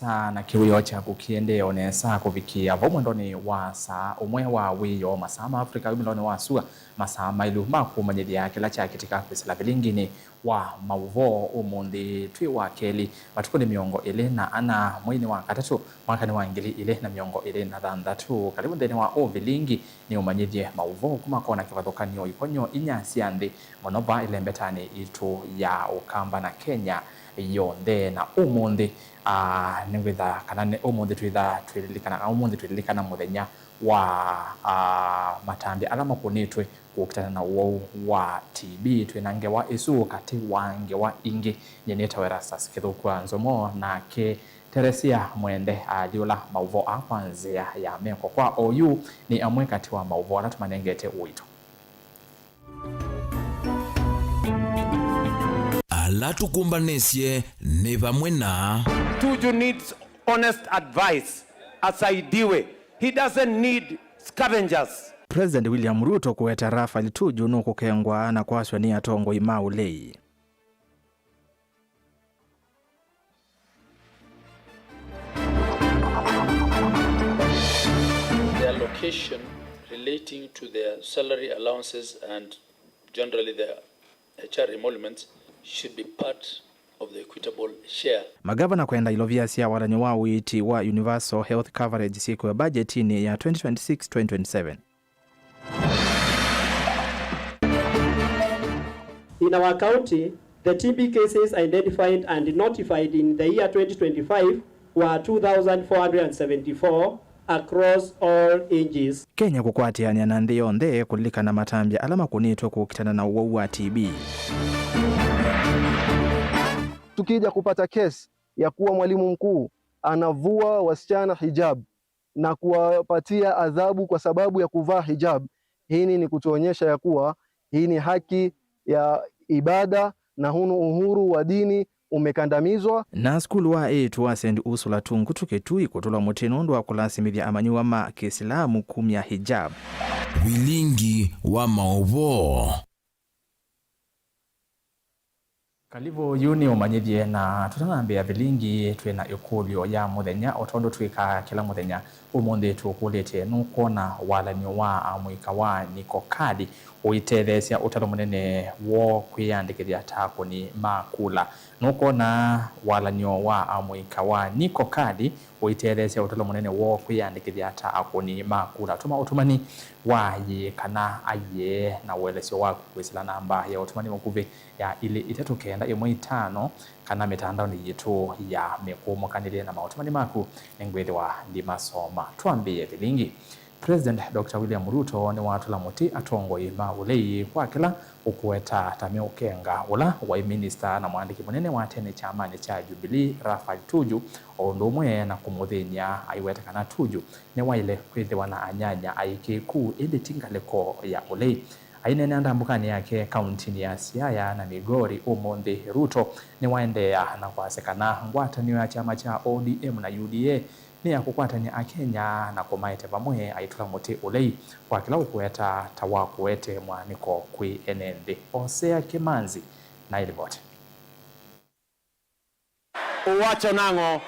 na kiwio cha kukiende onesa kuvikia vomondoni wa saa umwe wa wiyo masama Afrika umiloni wa sua masama ilu makumanyithia kila cha kitika pesa la vilingini wa mauvo umundi twi wa keli matukuni miongo ile na ana mwini wa katatu mwakani wa ngili ile na miongo ile na thandatu karibu ndeni wa o vilingi ni umanyithie mauvo kumakona kivathukanio ikonyo inyasianthi monova ile mbetani itu ya Ukamba na Kenya yonde na umundi ningwitha kana umundi twililikana muthenya wa matambi alama kunitwe kukitana na uo wa TB twinange wa isu kati wange wa ingi nyeneta werasas kithukwa nzomo na ke Teresia Mwende aliula mauvo akwanzia ya meko kwa OU ni amwe kati wa mauvo alatumanengete uito alatukumbanesye ne vamwe na Tuju needs honest advice asaidiwe. He doesn't need scavengers. President William Ruto kuweta Raphael Tuju nuku kengwa na kwaswa ni atongo imau lei. The allocation relating to their salary allowances and generally their HR emoluments should be part of the equitable share. Magavana kwenda iloviasia walanyi wa uiti wa Universal Health Coverage siku ya budgetini ya 2026-2027. In our county, the TB cases identified and notified in the year 2025 were 2,474 across all ages. Kenya kukwatiania na nthi yonthe kulilikana matambia alama kunitwe kukitana na uo wa TB. Tukija kupata kesi ya kuwa mwalimu mkuu anavua wasichana hijab na kuwapatia adhabu kwa sababu ya kuvaa hijab, hii ni kutuonyesha ya kuwa hii ni haki ya ibada na hunu uhuru wa dini umekandamizwa. Na skulu wa etu wa St. Ursula tungu tuketui kutula mutinondo wa kulasimithia amanyiwa ma Kiislamu kumya hijab. Wilingi wa maovo Kalivo yuni umanyithie na tutanambia vilingi twina ikulio ya muthenya otondo twika kila muthenya umundi tukulite nuko na walanyo wa amwika wa niko kadi uitethesia utalo munene wo kwiyandikithia takuni makula nuko na walanyo wa amwika wa niko kadi uitethesia utalo munene wo kwiyandikithia takuni makula tuma utumani wa ye kana aye na welesio wa kwisila namba ya utumani mukuvi ya ili itatu kenda imwe itano kana mitandao ni yitu ya mekumo kanile na mautumani maku ningwele wa ndima soma tuambie vilingi. President Dr. William Ruto ni watula muti atongo ima ulei kwa kila ukuweta tamio kenga ula wa minister na mwandiki munene wa tene chamani cha Jubilee Raphael Tuju ondumwe na kumuthinya aiweta kana Tuju ni waile kwithiwa na anyanya aiki kuu ili tingaleko ya ulei aine nenda mbukani yake kaunti ya Siaya na Migori umundi Ruto ni waendea na kwasekana ngwatanio ya chama cha ODM na UDA ni ya kukwatania Akenya na kumaite pamwe aitula muti ulei kwa kila ukuweta tawakuwete mwaniko kwi enende Osea Kimanzi na ilivote Uwacho nango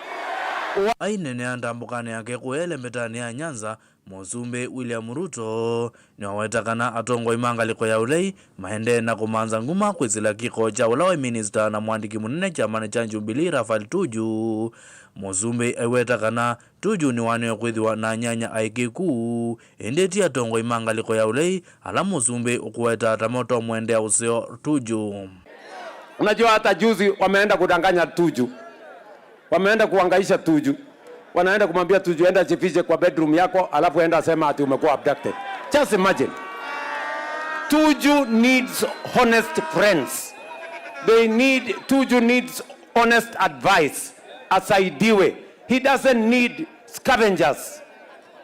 aine neanda mbukani yake kuele mbetani ya Nyanza Muzumbe William Ruto ni wawetakana atongo imangaliko ya ulei mahende na kumanza nguma kwizila kiko cha ulawe minister na mwandiki munene chamani cha Jubilee Raphael Tuju. Muzumbe aiwetakana Tuju ni waneo kwithiwa na nyanya aikiku endeti atongo imangaliko ya ulei ala Muzumbe ukuweta tamoto mwendea usio Tuju. Unajua hata juzi wameenda kudanganya Tuju, wameenda kuangaisha Tuju, wanaenda kumwambia Tuju enda jifiche kwa bedroom yako alafu enda sema ati umekuwa abducted. Just imagine. Tuju needs honest friends. Tuju needs honest advice asaidiwe. He doesn't need scavengers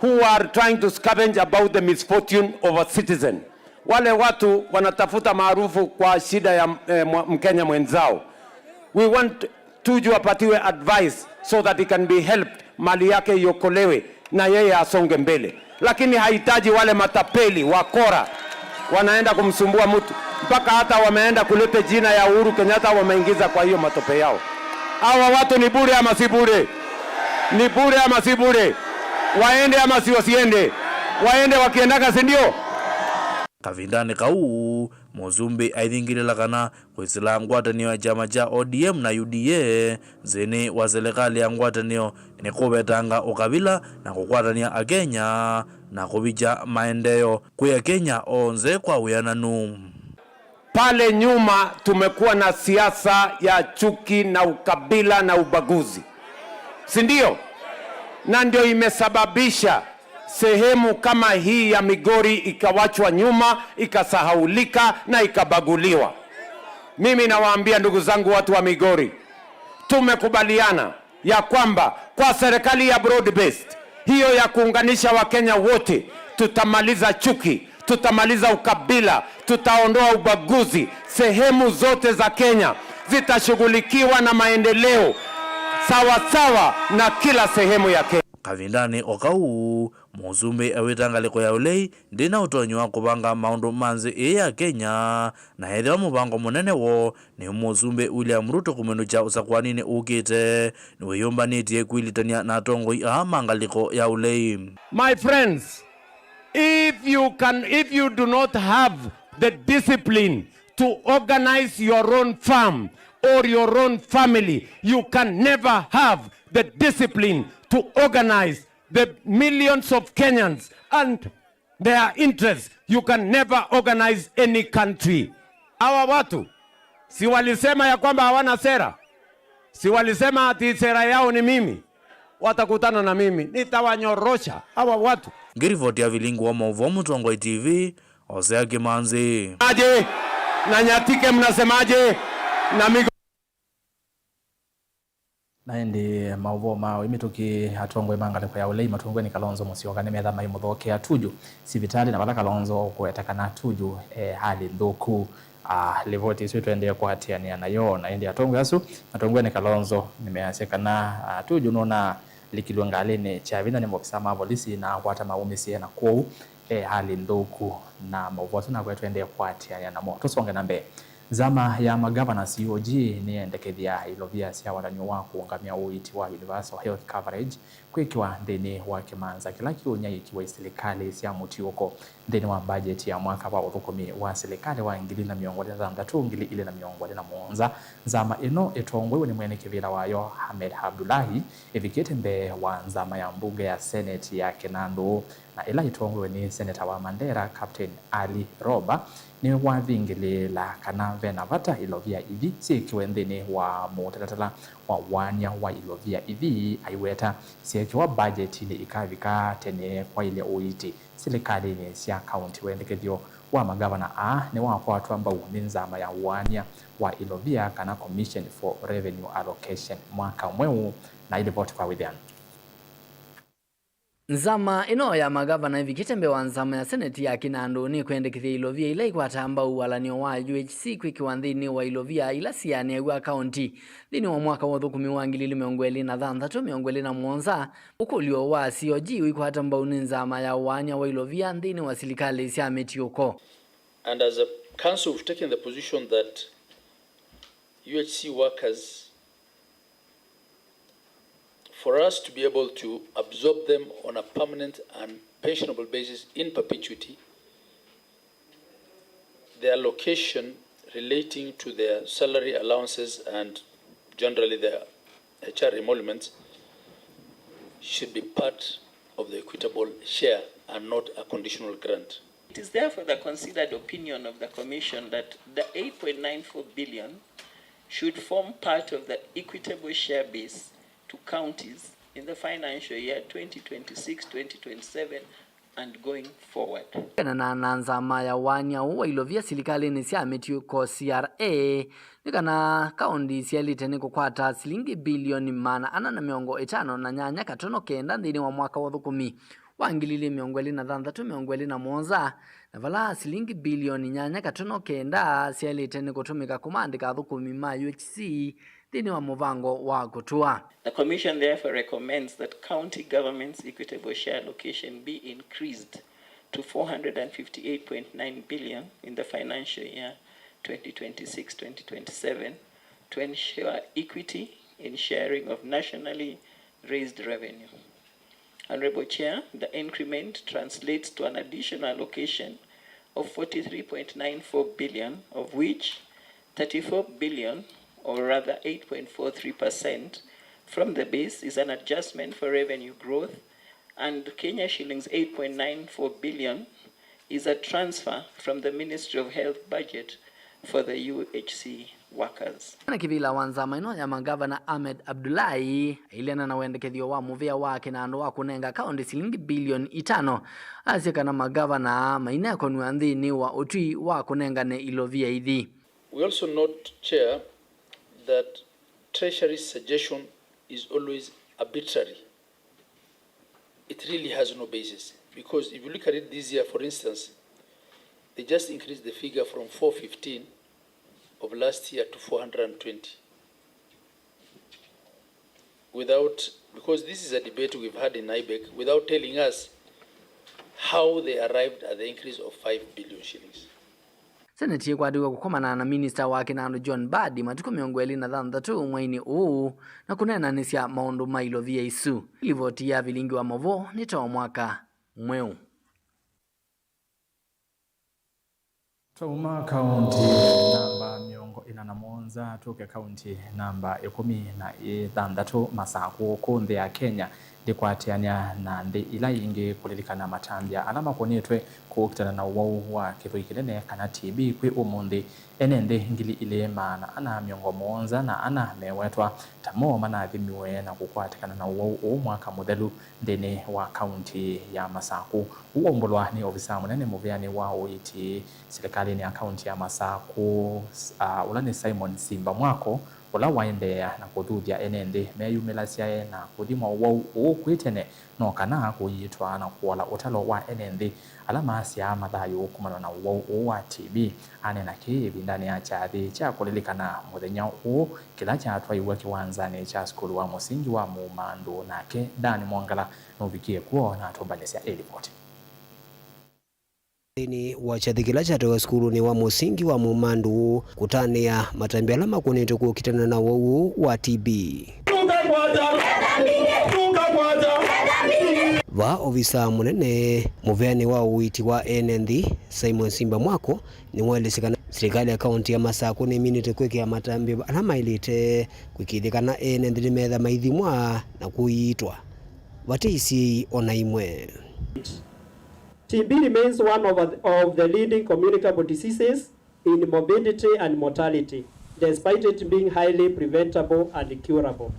who are trying to scavenge about the misfortune of a citizen. Wale watu wanatafuta maarufu kwa shida ya Mkenya mwenzao. We want Tuju apatiwe advice so that he can be helped, mali yake iokolewe na yeye asonge mbele. Lakini hahitaji wale matapeli wakora wanaenda kumsumbua mtu mpaka hata wameenda kuleta jina ya Uhuru Kenyatta wameingiza kwa hiyo matope yao. Hawa watu ni bure ama si bure? Ni bure ama si bure? Waende ama si wasiende? Waende wakiendaka, si ndio? Kavindani kau Muzumbe aithingirila kana kwisila ngwatanio ya chama cha ODM na UDA zini wa serikali ya ngwatanio ni kubetanga ukabila na kukwatania akenya na kubicha maendeleo kwa Kenya onze kwa uyananu. Pale nyuma tumekuwa na siasa ya chuki na ukabila na ubaguzi, si ndio? Na ndio imesababisha sehemu kama hii ya Migori ikawachwa nyuma, ikasahaulika na ikabaguliwa. Mimi nawaambia ndugu zangu watu wa Migori, tumekubaliana ya kwamba kwa serikali ya broad based hiyo ya kuunganisha Wakenya wote, tutamaliza chuki, tutamaliza ukabila, tutaondoa ubaguzi. Sehemu zote za Kenya zitashughulikiwa na maendeleo sawa sawa na kila sehemu ya Kenya. Kavindani okau Muzumbe awetanga liko ya ulei ndina utonyo wa kubanga maundu manzi ya Kenya na hedhewa mubango munene wo ni Muzumbe William Ruto kumenu cha usakwanini ukite ni weyombaniti kuilitania na tongo mangaliko ya ulei. My friends, if you do not have the discipline to organize your own farm or your own family, you can never have the discipline to organize the millions of Kenyans and their interests. You can never organize any country. Hawa watu si walisema ya kwamba hawana sera? Si walisema ati sera yao ni mimi? Watakutana na mimi, nitawanyorosha hawa watu. Ngirivoti ya vilingu wa Mauvomu Tongoi TV, Osea Kimanzi. Aje, na Nyatike mnasemaje? Na Migo naende mauvo mao imituki atongwe mangale kwa yaulei matongwe ni Kalonzo Musyoka ne metha mai muthoke atuju sivitali na bala Kalonzo kwetakana atuju hali ndoku levoti sio tuende kwa hatiania nayo na indi atongwe asu atongwe ni Kalonzo nimeasekana atuju nona likilwangalene chavina ni mobisa mavolisi na kwata maumisi na kwou hali ndoku na mauvo tuna kwa tuende kwa hatiania na mo tusonge nambe. Zama ya magavana COG ni endekethia ilovia cia waranio wa kuongamia uiti wa universal health coverage kwikiwa ndini wa kimanza kila kiunya ikiwa serikali cia mutiuko ndini wa budget ya mwaka wa uthukumi wa serikali wa 2023-2027. Zama ino itongwe ni mwene kivila wayo Ahmed Abdullahi evikete mbe wa nzama ya mbunge ya Senate ya Kinandu na ila itongwe ni Senator wa Mandera Captain Ali Roba ni wathingili la kana vena vata ilovia ivi sikiwe ndini wa mutatatala wa wanya wa ilovia ivi aiweta sikiwa budget ni ikavika tene kwa ile uiti serikali ni sia county wendekethio wa magavana ni wa kwa watu ambao ni nzama ya wanya wa ilovia kana commission for revenue allocation mwaka mweu na ile vote kwa within. Nzama ino ya magavana ivikite mbe wa nzama ya Senate ya Kinandu ni kwendekithia ilovia ila ikwatamba uwalanio wa UHC kwikiwa nthini wa ilovia ila siane wa county thini wa mwaka wa thukumi wa 2023-2027 ukulio wa COG ikwatamba uni nzama ya wanya wa ilovia nthini wa serikali cia metiuko. And as a council we've taken the position that UHC workers, for us to be able to absorb them on a permanent and pensionable basis in perpetuity, their location relating to their salary allowances and generally their HR emoluments should be part of the equitable share and not a conditional grant. It is therefore the considered opinion of the Commission that the 8.94 billion should form part of the equitable share base to counties in the financial year 2026-2027 and going forward. Na nzama ya wanya wa ilovia serikali ni cia metiuko CRA nikana kaundi cialite ni kukwata silingi bilioni 458.9 thini wa mwaka wa thukumi wa 2026-2027 na vala silingi bilioni 8.9 cialite ni kutumika kumandika thukumi ma UHC thini wa muvango wa kutua. The Commission therefore recommends that county government's equitable share allocation be increased to 458.9 billion in the financial year 2026-2027 to ensure equity in sharing of nationally raised revenue. Honorable Chair, the increment translates to an additional allocation of 43.94 billion, of which 34 billion, or rather 8.43% from the base, is an adjustment for revenue growth, and Kenya shillings 8.94 billion is a transfer from the Ministry of Health budget for the UHC workers. Na kivila wanzama ino ya magavana Ahmed Abdullahi ilena na wendekethio wa muvea wake na andu wa kunenga kaunti silingi bilioni 5 asika na magavana maineko ni anthini wa utwi wa kunengane ilovia ithi. We also note, Chair, that Treasury's suggestion is always arbitrary. It really has no basis, because if you look at it this year, for instance, they just increased the figure from 415 of last year to 420. Because this is a debate we've had in IBEC, without telling us how they arrived at the increase of 5 billion shillings. Seneti kwa diwa kukomana na minister wake na John Badi matuko miongweli na thandatu mwaini uu na kunena nisya maundu mailovia isu. Ilivoti ya vilingi wa movo nitoa mwaka mweu. Tuma kaunti namba miongo ina na monza tuke kaunti namba 16 Masaku kunde ya Kenya ndikwatiania na ndi ila ingi kulilikana matambia alama konetwe kukitana na uwau wa kithui kinene kana TB kwi umundi enende ngili ile maana ana miongo monza na ana mewetwa tamo manathimiwe na kukwatikana na uwau mwaka muthelu ndene wa kaunti ya Masaku. Uombulwa ni ofisa munene muveani wa uiti serikali ni akaunti ya Masaku ulani Simon Simba mwako ula waendea na kuthuthia enende meyumilasiae na kuthima uwau kwitene no kana kuyitwa na kuola utalo wa enende alama cia mathayo kumana na uwau wa TB anena kivi ndani ya chathi cha kulilikana muthenya kila cha twaiwa kiwanzani cha skulu wa musingi wa Mumandu nake Dani Mwangala novikie kuo na tumbalesya report. Ni wachathikila cha skulu ni wa musingi wa Mumandu kutania matambia alama kunete kukitana na uwau wa TB. Va ofisa munene muveani wa uiti wa NND Simon Simba mwako ni mwelesekana serikali ya kaunti ya Masaku ni minute kweke ya matambi alama ilite kwikithikana NND metha maithimwa na kuitwa vateisi ona imwe. TB remains one of the leading communicable diseases in morbidity and mortality, despite it being highly preventable and curable.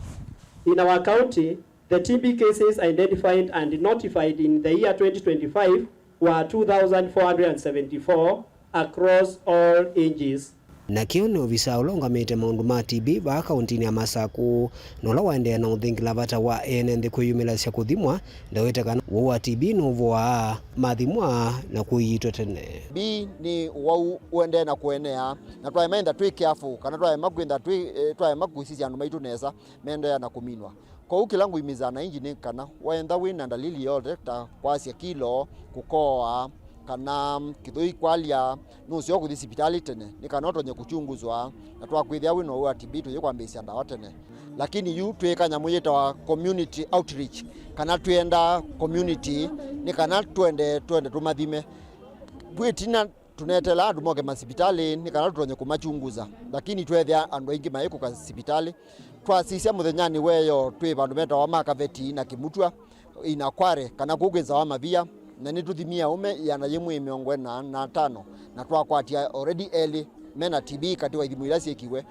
In our county, the TB cases identified and notified in the year 2025 were 2,474 across all ages. Na kione ofisa ulongamite maundu ma TB va kaunti ya Masaku nola waendea na uthingila vata wa NND kuyumilasya kuthimwa ndawetekana wa TB novoa mathimwa na kuyitwa tene. B ni wau uendea na kuenea na twaimenda twi careful kana twaimakwenda twaimagusisya andu maitu nesa mendea na kuminwa. Kwa ukilangu imizana inji ni kana waenda wina dalili yote ta kwasya kilo kukoa kana kithui kwalia nusio kuthi hospitali tene ni kana otonye kuchunguzwa na twakwithia wino wa TB tuye kwambisia ndawa tene, lakini yu twekanya muyeta wa community outreach kana twenda community ni kana twende tumathime bwitina tunetela andu moke masipitali ni kana tutonye kumachunguza, lakini twethia andu aingi maiko ka hospitali twasisia muthenyani weyo twi bandu meta wa makaveti na Kimutwa ina Kware kana kugeza wa mavia na nituthimia ume yana yemwe miongo na tano na twakwatia already early mena TB kati wa ithimu ilasi ekiwe.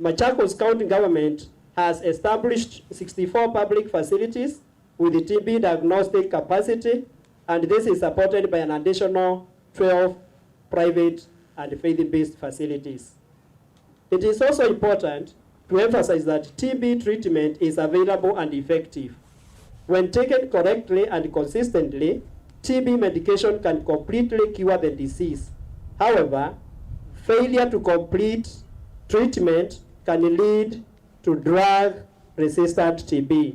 Machakos County Government has established 64 public facilities with the TB diagnostic capacity, and this is supported by an additional 12 private and faith-based facilities. It is also important to emphasize that TB treatment is available and effective. When taken correctly and consistently, TB medication can completely cure the disease. However, failure to complete treatment can lead to drug-resistant TB,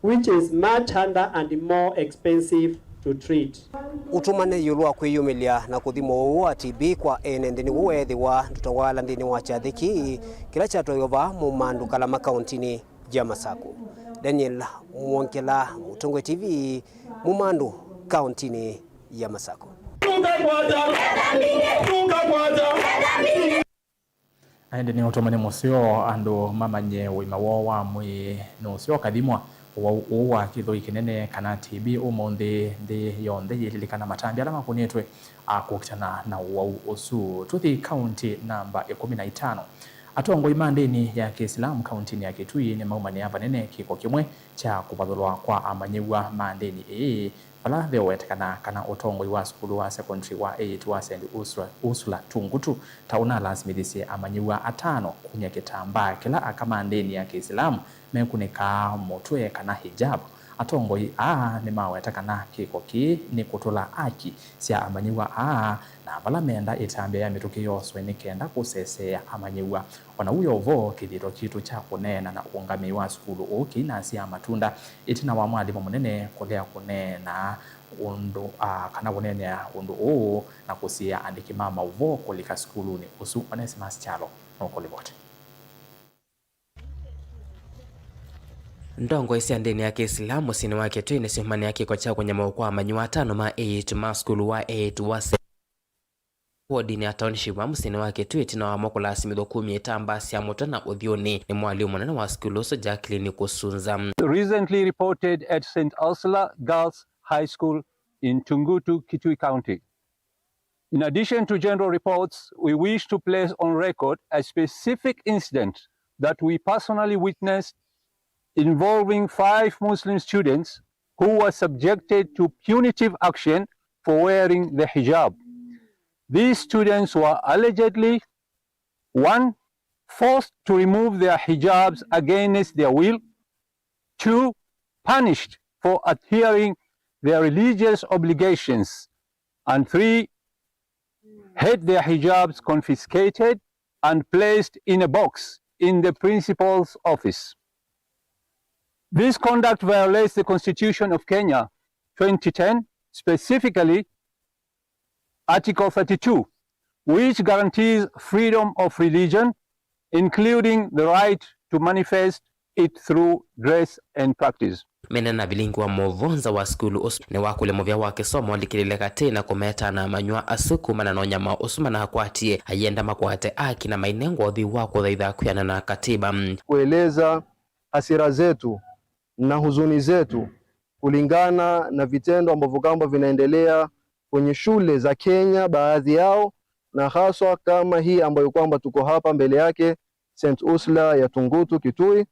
which is much harder and more expensive to treat. Utumane yulwa kwiyumilia na kuthimo wa TB kwa NND ni guwethiwa tutawala ndini wa chathiki kila chatwa yova Mumandu Kalama kauntini ya Masaku. Daniel Mwankela, Mutongwe TV, Mumandu, kaunti ya Masako. Aende ni utomane musio ando mamanye wimawo wa mwi nusio kadhimwa wa kithoi kinene kana TB umonde ndi yonde yililikana matambi alama kunetwe akukitana na usu tuthi county namba 15 atongo imandeni ya Kiislamu county ya Kitui ni maumani hapa nene kiko kimwe cha kupadholwa kwa amanyewa mandeni pala leo wetekana kana utongo wa skulu wa secondary wa 8 wa St. Ursula Tungutu tauna lazimithisi amanyewa 5 kunya kitamba kila akamandeni ya Kiislamu mekuneka motwe kana hijab atongo ni mawetekana kiko ki ni kutola aki sia amanyewa na bala menda itambe ya mituki yoswe ni kenda kusesea amanyewa wana uyo vo kidiro kitu cha kunena na uungami wa skulu oki na sia matunda itina wa mwalimu munene kolea kunena undu kana kunene undu na kusia andiki mama uvo kolika skulu ni usu Onesimus Chalo nokolibote ndongo isi andeni ya Kiislamu sini wake tu inesimani yake kwa chako nyama ukwa manyua 5 ma 8 ma skulu wa 8 wa wodini township wa musini wake tu itina wa moko la simido 10 etamba sia moto na udhioni ni mwalimu mwanana wa skulu so Jacqueline Kusunza. Recently reported at St. Ursula Girls High School in Tungutu, Kitui County. In addition to general reports, we wish to place on record a specific incident that we personally witnessed involving 5 Muslim students who were subjected to punitive action for wearing the hijab. These students were allegedly 1. Forced to remove their hijabs against their will, 2. Punished for adhering their religious obligations, and 3. Had their hijabs confiscated and placed in a box in the principal's office. This conduct violates the Constitution of Kenya 2010, specifically Article 32, which guarantees freedom of religion, including the right to manifest it through dress and practice. Menena bilingi wa movonza wa skulu ni wakule movya wake somo likilileka tena kumeta na manyua asuku mananonya mausuma na hakwatie ayenda makwate aki na mainengo odhi wako dhaidha kuyana na katiba. Kueleza hasira zetu na huzuni zetu kulingana na vitendo ambavyo kwamba vinaendelea kwenye shule za Kenya baadhi yao, na haswa kama hii ambayo kwamba tuko hapa mbele yake St. Ursula ya Tungutu Kitui,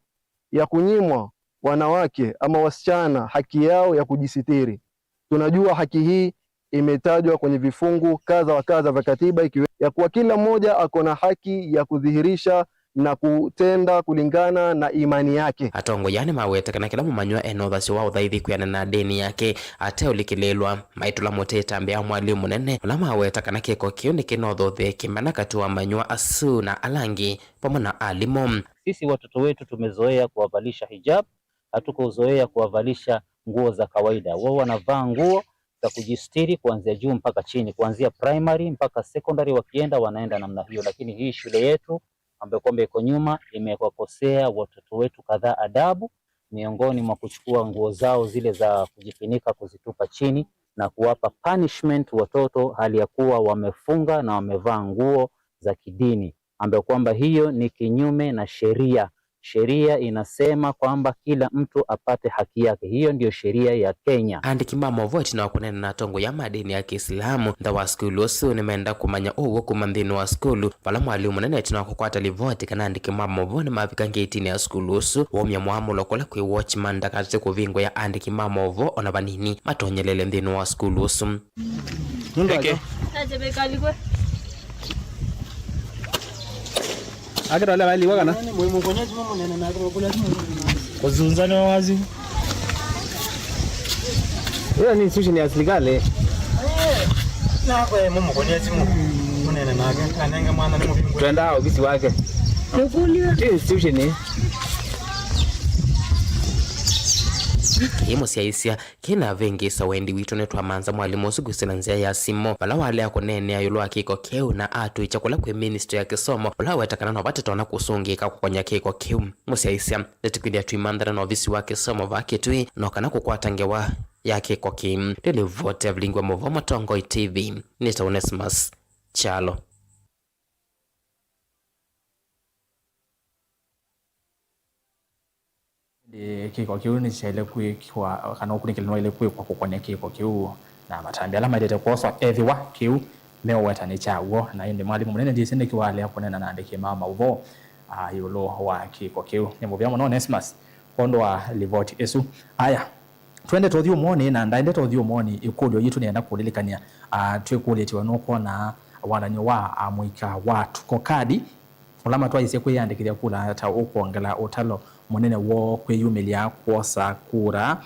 ya kunyimwa wanawake ama wasichana haki yao ya kujisitiri. Tunajua haki hii imetajwa kwenye vifungu kadha wa kadha vya katiba, ikiwa ya kuwa kila mmoja ako na haki ya kudhihirisha na kutenda kulingana na imani yake. Atongo yani mawete kana kila mumanywa enodhasi wao dhaithi kuyana na deni yake ate ulikilelwa maitula moteta mbea mwalimu munene la mawete kana keko kioni kinodho the kimana katuwa manywa asu na alangi pomona alimo. Sisi watoto wetu tumezoea kuwavalisha hijab, hatukuzoea kuwavalisha nguo za kawaida. Wao wanavaa nguo za kujistiri kuanzia juu mpaka chini, kuanzia primary mpaka secondary, wakienda wanaenda namna hiyo. Lakini hii shule yetu ambayo kwamba iko nyuma imewakosea watoto wetu kadhaa adabu, miongoni mwa kuchukua nguo zao zile za kujifunika kuzitupa chini na kuwapa punishment watoto hali ya kuwa wamefunga na wamevaa nguo za kidini, ambayo kwamba hiyo ni kinyume na sheria. Sheria inasema kwamba kila mtu apate haki yake. Hiyo ndio sheria ya Kenya. Andiki mama voti na wakunena na tongo ya madini ya Kiislamu nda wa skulu osu nimeenda kumanya uwo kumandhini wa skulu pala mwalimu nene tina kukwata livoti kana andiki mama voni mafika ngeitini ya skulu osu womya muamu lokola kwe watchman dakati kuvingo ya andiki mama ovo onabanini matonyelele mdhini wa skulu osu. Eke Akira wale wali wakana kuzunzana wazi. Hiyo ni institution ya serikali. Na kwa mumu kwenye simu munene nake anenge mwana ni muvingo. Twenda ofisi wake. Nikulia. Hii institution ni. kimusiaisia kina vengi sawendi wito netwa manza mwalimu usugusina nzia ya simo bala wale akunene ayulwa kiko keu na atu ichakula kwe ministry ya kisomo bala wetakana na batetona kusungika kukonya kiko keu musiaisia netukwindia tuimandara na ofisi wa kisomo vake tui nokana kukwatangewa yake kwa kim televote ya vilingwa movo Matongoi TV nita Onesmus Chalo. Kiko kiu ni chele kwa kana ukunikilino ile kwa kukonya kiko kiu na matambi alama idete kwoswa ethiwa kiu leo wetani chawo na indi mwalimu munene ndisende kiwale akunena na andike mama uvo yulo wa kiko kiu ni muvya muno Onesmus kondo wa livoti esu aya twende tothio moni na ndaende tothio moni ikudio yitu nienda kulilikania twekuletiwa nuko na walanyo wa muika watu kokadi ulama twaise kwiyandikithia kula hata ukwongela utalo munene wo kwiyumilia kwosa kura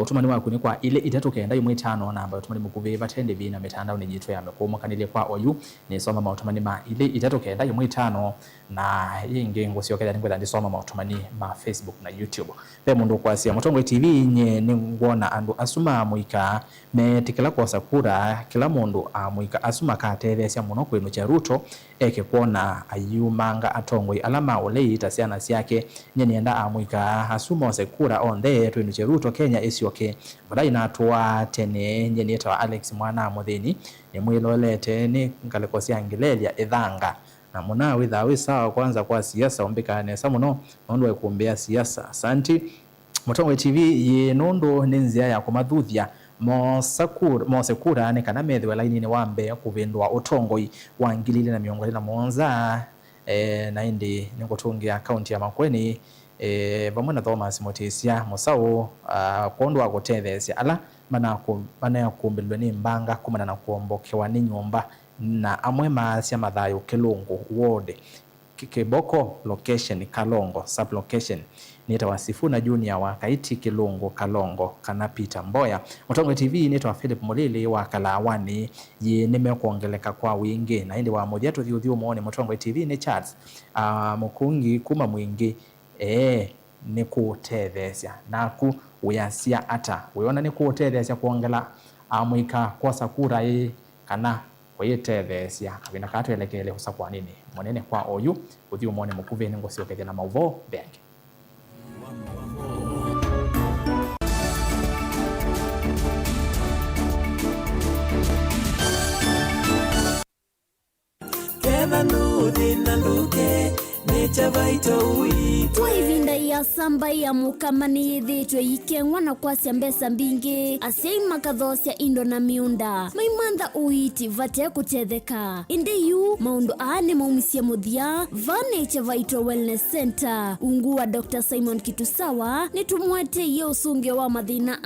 utumani waku ni kwa ile itatu kenda imwe 5 namba utumani mukuviva tende bina mitandao ni jitu ya mekumo kanile kwa oyu ni soma mautumani ma ile itatu kenda imwe 5 na yingi ngosio kenda ngwenda ndi soma mautumani ma Facebook na YouTube pe mundu kwa sia Matongoi TV nye ni ngona andu asuma muika metikila kwosa kura kila mundu muika asuma katethesia muno kwinu cha Ruto eke kuona ayumanga Atongoi alama ole itasiana siake nye nienda muika asuma ose kura onde twinu cha Ruto Kenya isioke badai na tuwa tene nye wa Alex Mwana Muthini ni mwilolete ni ngalekosia Angilelia Ithanga na muna withawi sawa kwanza kwa siasa ombikane samuno nondo ekumbea siasa asanti Matongoi TV ye nondo nenzia ya kumathuthia mosekura ne kana methwe laini ni wambe kuvindwa Utongoi wa 2017 na indi nikotungia akaunti ya Makueni vamwe na Thomas Mutisia musau kondwa gutethesia ala mana kumbilwe ni mbanga kumana na kuombokewa ni nyumba na amwe maasya mathayo Kilungu ward Kiboko location Kalongo sub location nita Wasifuna Junior wa Kaiti Kilungu Kalongo kana Peter Mboya. Matongoi TV nita Philip Mulili wa Kalawani ye nimekuongeleka kwa wingi na indi wa modiatu thiuthio muone Matongoi TV ni Charles mukungi kuma mwingi ni kutethesia naku uyasia ata wiona ni kutethesia kuongela amuika kosa kura kana kwetethesia kabina katu elekele husa kwa nini monene kwa oyu uthio muone mukuve ni ngosio kethia na mauvo bengi Kena nudi na luke twaivida ya samba ya mukamani yithitwe ikengwa na kwasya mbesa mbingi asyai makathosia indo na miunda maimantha uiti vate kutetheka indi yu maundu aani maumisya muthia Nature Vital Wellness Center ungu wa Dr. Simon Kitusawa nitumwete usunge wa mathina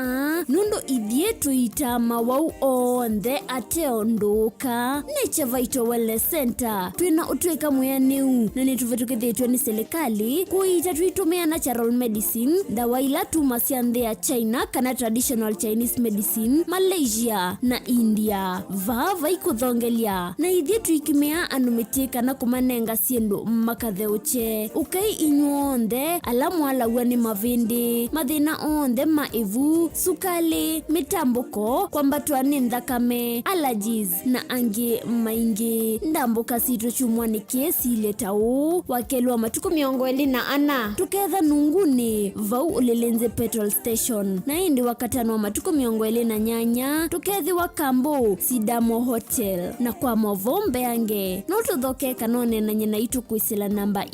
nundu ithie tuitama wau onthe ateonduka Nature Vital Wellness Center twina utwika muyaniu na nituvetukithitwe ni serikali kuita tuitumia natural medicine dawa ila tuma cia nthi ya China kana traditional Chinese medicine Malaysia na India vava ikuthongelia na ithie tuikimia anumitika na kumanenga siendu makatheuche ukai inyuonde alamu alawa ni mavindi mathina onthe maivu sukali mitambuko kwambatwa ni nthakame allergies na angi maingi ndambuka sito chumwa ni kesi ile tau wakelwa matuko 24 tuketha nunguni vau ulilenze petrol station na indi wakatano wa matuko 28 tukethi wa Kambo Sidamo Hotel na kwa movombe yange notuthoke kanone na nyena itu kuisila namba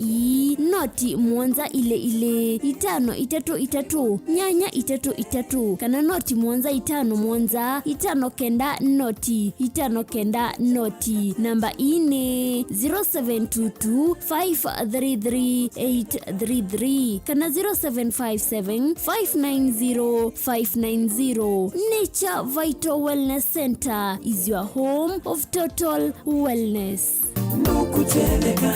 noti mwanza ile 533 nyanya 33 kana noti mwanza 5 mwanza 5 kenda noti 5 kenda noti namba ni 0722 533 833 kana 0757 590 590 Nature Vital Wellness Center is your home of total wellness. Nukuteleka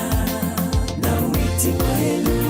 na witi kwenu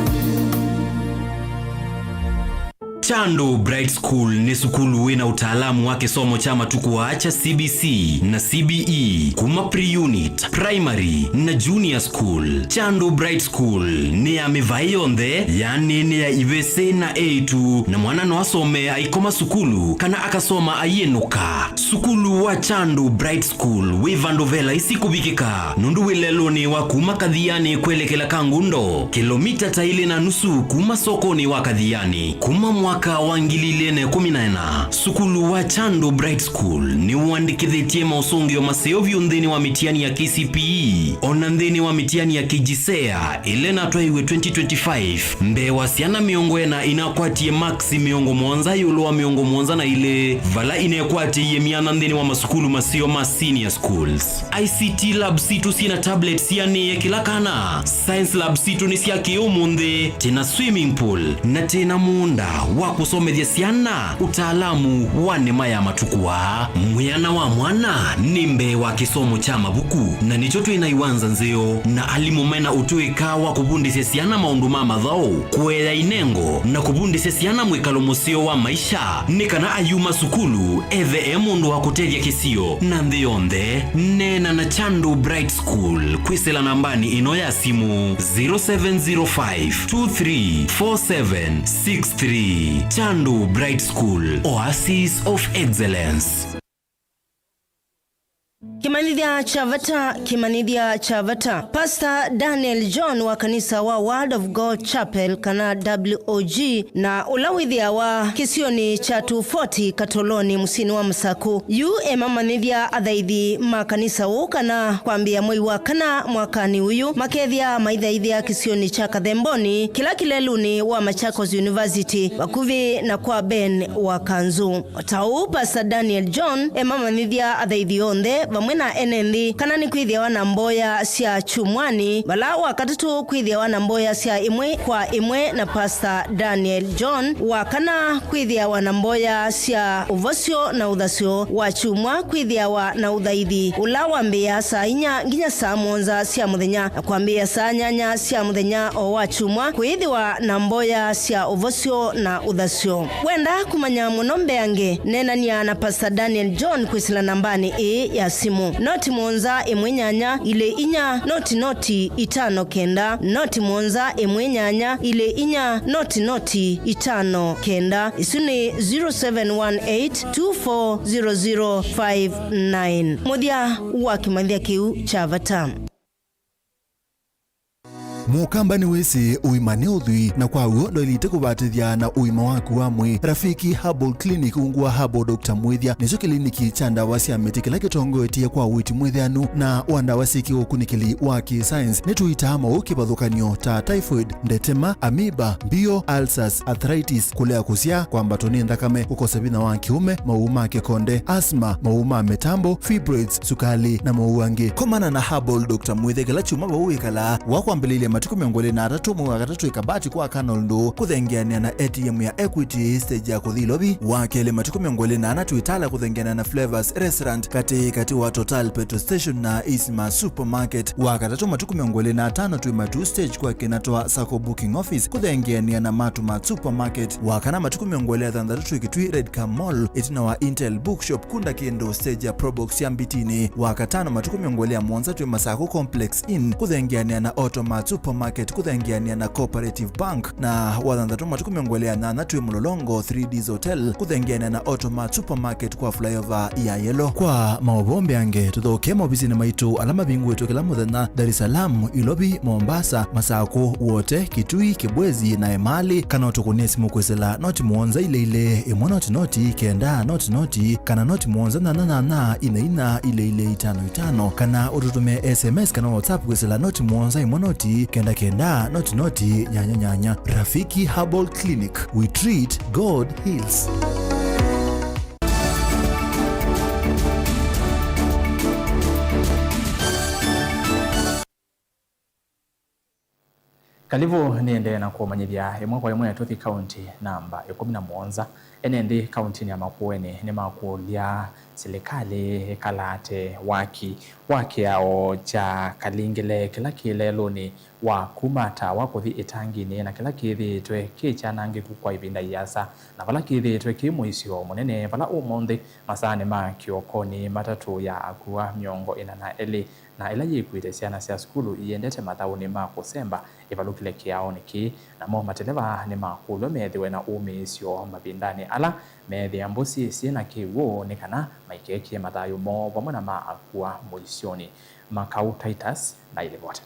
Chando Bright School ni sukulu wina utaalamu wake somo chama tukuacha CBC na CBE kuma pre-unit, primary na junior school. Chando Bright School ni ya mivayonde yani ni ya ivese na A2 na mwana no asome aikoma sukulu kana akasoma ayenuka. Sukulu wa Chando Bright School wivandovela isikubikika nundu wileloni wa kuma Kadhiani kuelekela Kangundo kilomita taili na nusu kuma sokoni wa Kadhiani kuma mwaka wa 2014. Sukulu wa Chando Bright School ni uandikithitie mausungio maseo vyundhini wa mitiani ya KCPE onandhini wa mitiani ya KJSEA ilena twaiwe 2025 mbe wasiana miongo na inakwatie maxi miongo mwonza yulo wa miongo mwonza na ile vala inekwatie yemianandhini wa masukulu maseo ma senior schools. ICT lab situ sina tablets yani kila kana. Science lab situ ni siya kiyomunde tena swimming pool na tena muunda wa kusomethia siana utaalamu wa nema ya matukua. Mwiana wa mwana nimbe wa kisomo cha mabuku na nicho tuinaiwanza nzeo na alimumena utuika wa kubundisya siana maundu mama dhao kuela inengo na kubundisya siana mwikalo musio wa maisha nikana ayuma sukulu eve mundu wa kutevya kisio na ndhionde nena na Chando Bright School kwisela nambani ino ya simu 0705234763. Chando Bright School, Oasis of Excellence. Kimanidhia Chavata. Pastor Daniel John wa kanisa wa Word of God Chapel kana WOG na ulawithia wa kisioni cha 240 Katoloni musini wa Msaku. Yu emamanidhia athaithi makanisa ukana kwambia mwei wa kana mwakani uyu makethia maithaithia kisioni cha Kathemboni kila kileluni wa Machakos University wakuvi na kwa Ben wa Kanzu. Tau Pastor Daniel John emamanidhia athaithi onde vamwena NND kana ni kwithia wana mboya sia chumwani bala wakatatu kwithia wana mboya sia imwe kwa imwe na Pastor Daniel John wakana kwithia wana mboya sia uvosio na udhasio wa chumwa kwithia wana udhaithi ula wambia saa inya nginya saa monza sia muthenya na kwambia saa nyanya sia muthenya o wa chumwa kwithiwa na mboya sia uvosio na udhasio. Wenda kumanya muno mbeange nenania na Pastor Daniel John kwisila nambani ya simu noti monza emwenyanya ile inya noti itano kenda noti monza emwenyanya ile inya noti itano kenda isuni 0718240059 mudia wa Kimanthia kiu Chavata. Mukamba ni wese uimane uthui na kwa uo ndoilite kubatithia na uima waku wa mwi. Rafiki Herbal Clinic ungua Herbal Dr. Mwithia nicho kliniki cha ndawa cia miti kila kitongoetie kwa witi mwithianu na wandawa siki ukunikili wa ki-science nituitama ukibadhukanio ta typhoid, ndetema, amoeba, bio, ulcers, arthritis, kulea kusia kwamba toni ndakame kukosa bina wa kiume, mauma kekonde, asthma, mauma metambo, fibroids, sukali na mauangi. Komana na Herbal Dr. Mwithia kila chuma bauikala wakwambilile matuku miongole na atatumu wakatatu ikabati kwa kanoldo kuthengiania na ATM ya Equity stage ya kuthilobi wakele matuku miongole na anatuitala kuthengiania na Flavors Restaurant kati wa Total Petrol Station na Isma Supermarket wakatatu matuku miongole na atano tuimatu stage kwa kinatoa Sako Booking Office kuthengiania na Matuma Supermarket wakana matuku miongole ya thandatu ikitui Redcar Mall itina wa Intel Bookshop kunda kiendo stage ya Probox ya Mbitini wakatano matuku miongole ya Mwanza tuima Sako Complex Inn kuthengiania na Automat Supermarket kuthengiania na Cooperative Bank na wathandatu matuku miongolea na natwe Mulolongo 3Ds Hotel kuthengiania na Automat Supermarket kwa flyover ya Yellow. Kwa maobombe ange tuthoke mobisi na maitu alama bingu wetu kila muthenya Dar es Salaam, Ilobi, Mombasa, Masako, wote Kitui, Kibwezi na Emali kana utukunie simu kwesela noti muonza ile imwe noti kenda noti kana noti muonza na ina ile 55 kana ututume SMS kana WhatsApp kwesela noti muonza imwe noti kenda noti nyanya. Rafiki Herbal Clinic, we treat, God heals. Kalivu niende na kumanyithia imwe kwa imwe Tuthi County namba 17 NND County ni Makueni ni makulia serikali kalate waki yao cha kalingile kila kileloni wa kumata wa kuthi itangini na kila kithitwe kichanangiku kwa ivinda iasa na vala kithitwe ki muisio munene vala umuthi masani ma kiokoni matatu ya akua miongo ina na eli na ila yikwite ciana cia skulu iendete mathauni ma kusemba ivalukile kiao niki na mo mateleva ni makulwe methiwe na umiisio mavindani ala methi ambusi ciena kiwu ni kana maikekie mathayu mo vamwe na ma akua muisioni. Makau Titus na ilivota.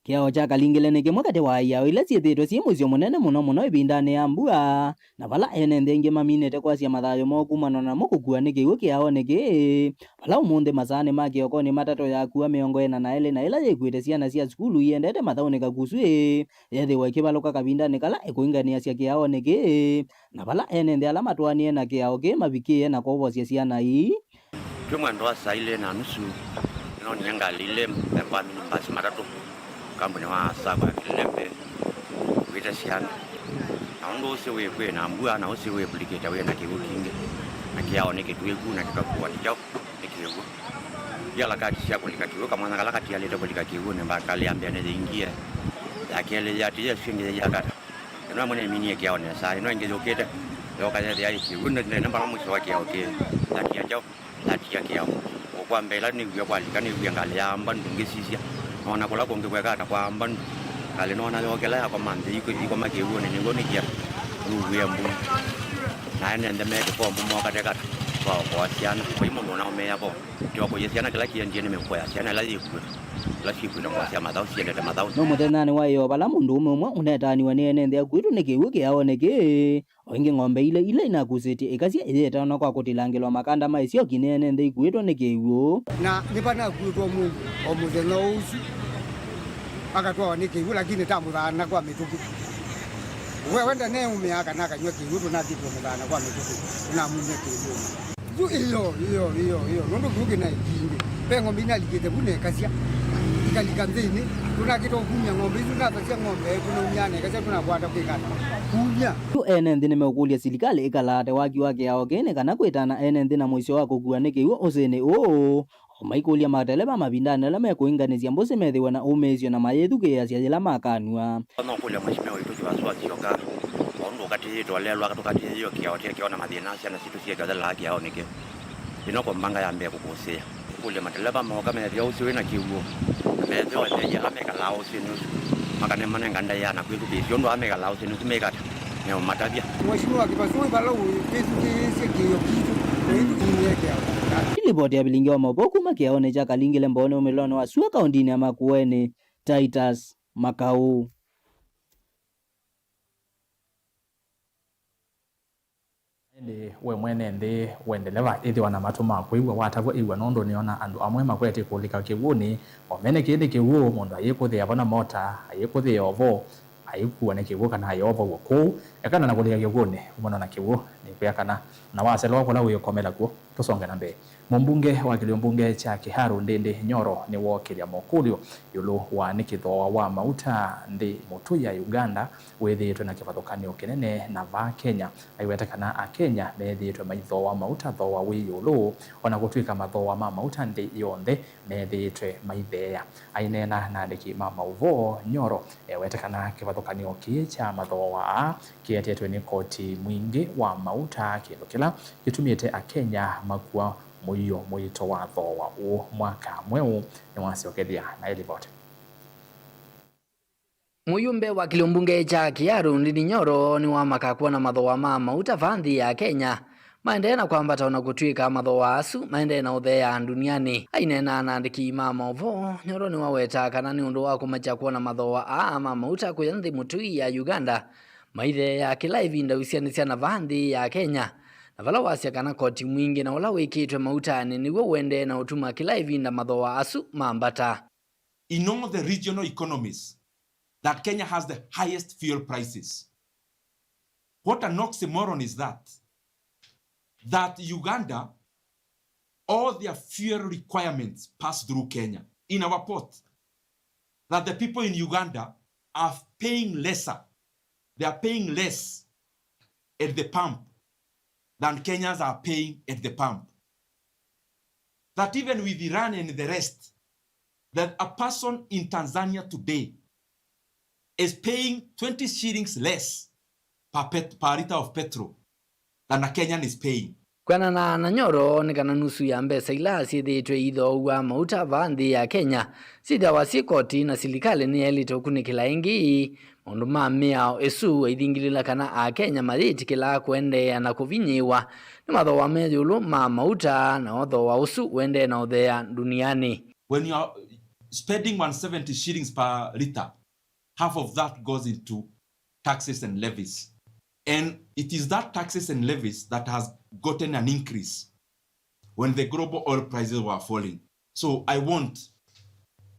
Kiao cha kalingile ni kimwe kati wa iya ile ciithitwe ci mucio munene muno ibindani ya mbua na vala enende ingi maminete kwa cia mathayo mo kumana na mukukua ni kiu kiao niki vala umuthi masani ma kiokoni matatu ya kuwa miongo ena na ele na ila yikwite ciana cia skulu iendete mathauni kakuswi yethiwa ikivaluka kabindani kala ikuingania cia kiao niki na vala enende ala matwanie na kiao ki mavikie na kovocia ciana ii twe mwendo wa saile na nusu no nyangalile mpemba minibasi matatu kampuni wa saba kilembe wita siana na ndo usiwe kwe na mbua na usiwe buliketa we na kiwu kinge na kiao ni kitwegu na kikakuwa ni jao ni kiwu yala kati sia kulika kiwu kama na kati yale kulika kiwu ne mbakali ambia ne ingia akele ya tia shinge ya kata na mwana mini kiao ne sai no ingezo kete yo kaja ya kiwu ne namba mu so kiao ke lati ya jao lati ya kiao kwa mbela ni kwa kwalika ni ngali ya mbandu ngisisia ona kula konge kwa kata kwa mbandu kale nona yokela ya kwa mande iko makiwu ne ngoni kia nugu ya mbu na ende me ko mbu mo kata kata kwa siana kwa imo na me yapo kwa kwa siana kila kienje ne me kwa siana la yiku na kwa siana madao siende madao no mutenani wayo bala mundu umwe unetani wanene ndia kwitu nikiwu kiao niki oingi ng'ombe ile inakusiti ikasia itheta no kwa kutilangilwa makanda maisio kinene ndi kwitu nikiwu na nipana kwitu mu omuthenya uci akatwa nikiwu lakini tamuthana kwa mituki wenda ne umeaka na kanywa kiwu na kitu muthana kwa mituki na munye kiwu iyo ndo kuki na kingi pengo mbina likite bune kasia ikalika mzini tunakito kunya ng'ombe tunathacia ng'ombe tunaunyane kasia tunakwata kwikata kunya enenthi nimeukulia silikali ikalate waki wake yao kene kana kwitana enenthi na mwisho wa kugua nikiwa usene o maikulia mateleba mabindana la mekuinganizia mbusi methiwa na umezio na mayethukia cia jila makanua no kulia mashimeo itu kiwaswa sioka ondo kati twalelwa katukati hiyo kiao kiona madina cia na situ cia gadala haki yao nike inoko mbanga ya mbe kukusia kulia mateleba moka media usiwe na kiugo mezo ya ameka lao sinu makane manenga ndaya na kwitu bisio ndo ameka lao sinu tumekata ne matabia mheshimiwa kipasui balau kitu kiyo kitu ndio kimweke hapo ilipoti ya bilingi wa maboku makiaone cha kalingile mbone umelono wa suwa kaundini ya Makueni. Titus Makau. Ndi we mwene ndi wendeleva ithiwa na matuma kuigwa watagwa igwa nondo niona andu amwe makwete kulika kiwuni omene kindi kiwu mundu ayikuthia bona mota ayikuthia ovo ayikuwa ne kiwu kana ayovo ku ekana na kulika kiwuni umona na kiwu ni kuyakana na waselo kwa lawo komela ku tusonge na mbele. Mumbunge wa Kiliombunge cha Kiharu Ndindi Nyoro ni wokilia mokulio yulu wa nikithoa wa mauta ndi mutu ya Uganda wethitwe na kivathukanio kinene na va Kenya aiwetekana a Kenya methitwe maithoa mauta thoa wi yulu ona gutwika mathoa ma mauta ndi yonthe methitwe maithea ainena na ndiki mama uvo Nyoro ewetekana kivathukanio ki cha mathoa kietetwe ni koti mwingi wa mauta kindu kila gitumite a Kenya makua muyo mwito wa thoa u mwaka mweu ni wasiokethia na ilivyote. Muyumbe wa Kiliombunge cha Kiharu Ndindi Nyoro ni wa makakuwa na mathoa ma mauta vanthi ya Kenya maendeea na kwambata ona gutwika mathoa asu maendeea na uthea duniani ainena na andiki mama uvo Nyoro ni waweta kana ni undu wa kumacha kuona mathoa a mauta kuya nthi mutui ya Uganda maithe ya kila ivinda usianisia na vanthi ya Kenya na vala wasia kana koti mwingi na ula wikitwe mautani niwe wende na utuma kila ivinda mathoa asu mambata. In all the regional economies that Kenya has the highest fuel prices. What an oxymoron is that? That Uganda, all their fuel requirements pass through Kenya in our port. That the people in Uganda are paying lesser. They are paying less at the pump than Kenyans are paying at the pump. That even with Iran and the rest, that a person in Tanzania today is paying 20 shillings less per liter of petrol than a Kenyan is paying. Kwana na nyoro ni kana nusu ya mbesa ila siethitwe ithoua mauta vanthi ya Kenya sithawa sikoti na silikali ni elite kunikila ingi maundu ma miao esu ithingilila kana a Kenya mathitikila kuendeea na kuvinyiwa ni mathoa meyulu ma mauta na othoa usu wende na uthea duniani. When you are spending 170 shillings per liter, half of that goes into taxes and levies. And it is that taxes and levies that has gotten an increase when the global oil prices were falling. So I want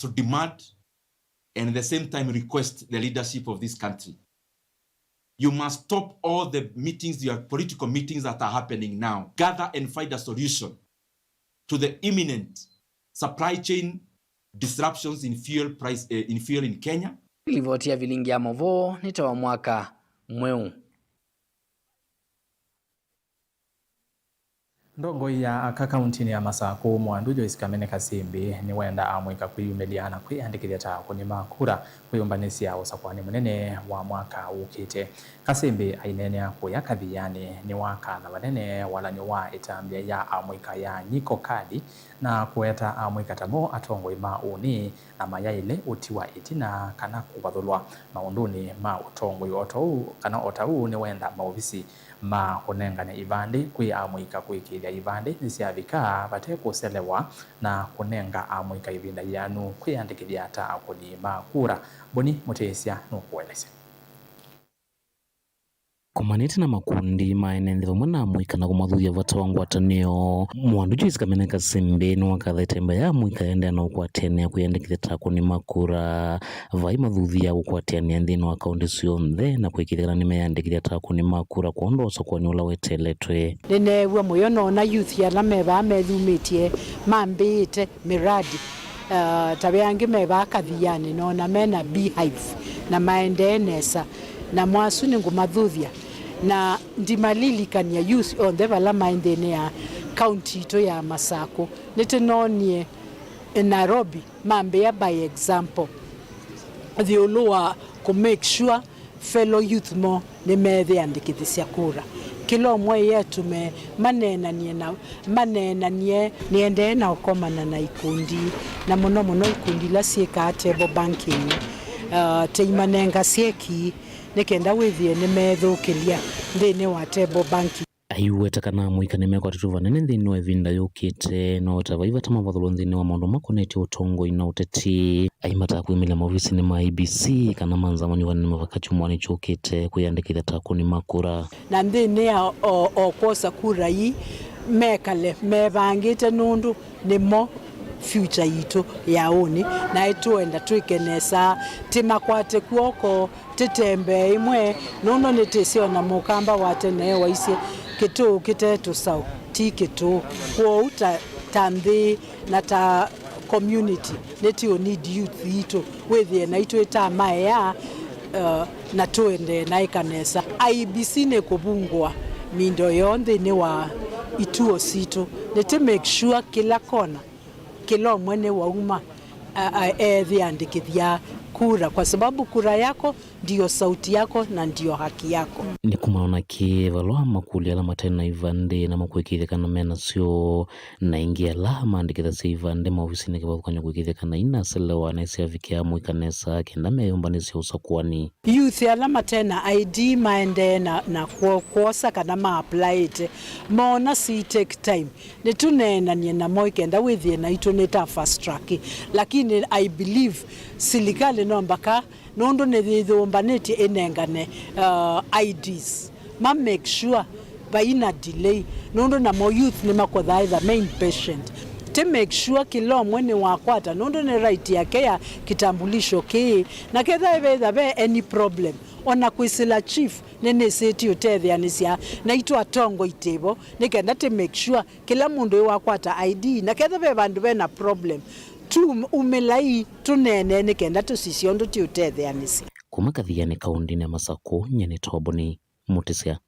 to demand and at the same time request the leadership of this country. You must stop all the meetings, your political meetings that are happening now. Gather and find a solution to the imminent supply chain disruptions in fuel in Kenya. Livotia vilingi ya movo nitawa mwaka mweu. Ndongo ya kaunti ya Masako Mwandu Joyce Kamene Kasimbi ni wenda amwika kwiyumeliana kwiyandikithia ta kunima kura kwiyumbanisia usakwani munene wa mwaka ukite. Kasimbi ainenea kuya kathiani ni wakatha wanene walanyo wa itambia ya amwika ya nyiko kadi na kueta amwika tamo atongo ima uni na mayaile utiwa itina kana kubathulwa maunduni ma utongo yotou kana otau ni wenda maofisi ma kunengane ibandi kwi amwika kwikithia ibandi nisiavika bate kuselewa na kunenga amwika ibinda yanu kwiyandikithia ta kunima kura. Boni Mutesia nukueleza. Kumanite na makundi maenende vamwe na amwika na kumathuthia vata wa ngwatanio Mwandu Joyce Kamene Kasimbi ni wakatha temba ya amwika yende na ukwatiania kwiyandikithia ta kunima kura vai mathuthia gukwatiania nthini wa kaunti cionthe na kwikithia ni meyandikithia ta kunima kura kuondoa sokoni ula weteletwe. Ninegua muyo nona youth ya meva methumitie mambite miradi tabeangi meva kathiani nona mena beehive na maendenesa na mwasu ni ngumathuthia na ndimalilikania youth on the vala maendene ya county ito ya Masako nitinonie Nairobi mambea by example the uluwa ku make sure fellow youth mo ni methe andikithisia kura kilo mwe yetu me manenanie niende na ukomana na ikundi na muno ikundi la sieka table banking teimanenga sieki nikenda withie ni methukilia thini wa table banking. Aiweta kana amwika ni meko atutu vanene nthini wa ivinda yukite no tavaiva ta mavathulwa nthini wa maundu makoneti utongo ina uteti aimata kwimila maofisi ni ma IBC kana manzamani wanene mavakachumwani chukite kuyandikithia ta kunima kura na nthini ya okwosa kura yi mekale mevangite nundu nimo future yitu ya uni na ituenda twikenesa timakwate kuoko titembe imwe nono nitesio na mukamba watene waisi kitu kitetu sau ti kitu kwa uta tambi na ta community neti you need youth yitu withie na itu eta maya na tuende na ikanesa IBC ne kubungwa mindo yonde ni wa ituo situ neti make sure kila kona kila mwene wa umma andikithia kura kwa sababu kura yako ndio sauti yako na ndio haki yako. Ni kumaona kivalwa makuli ala matena ivande na makwikithikana mena sio na ingia la maandikitha si ivande maofisini kivathukanya kwikithikana ina selewa na isiafikia mwikanesa kenda meyumbanisia usakwani youth ala matena ID maende na kuosa kana ma-apply it mona si take time nitunena na moikenda withie na ituneta fast track lakini I believe silikali nombaka nondo nethithumbaniti enengane IDs ma make sure baina delay nondo na mo youth ni makwatha the main patient to make sure kila mwene wakwata nondo ne right yake ya kitambulisho ki na ketha be any problem ona kwisila chief nene seti utethyanisia na itu atongo itebo nikenda to make sure kila mundu wakwata ID na ketha be bandu bena problem tu umelai tunene nikenda tusisiondo ti utethyanisia kuma kathiani kaunti ya Masako nyene Toboni Mutesia.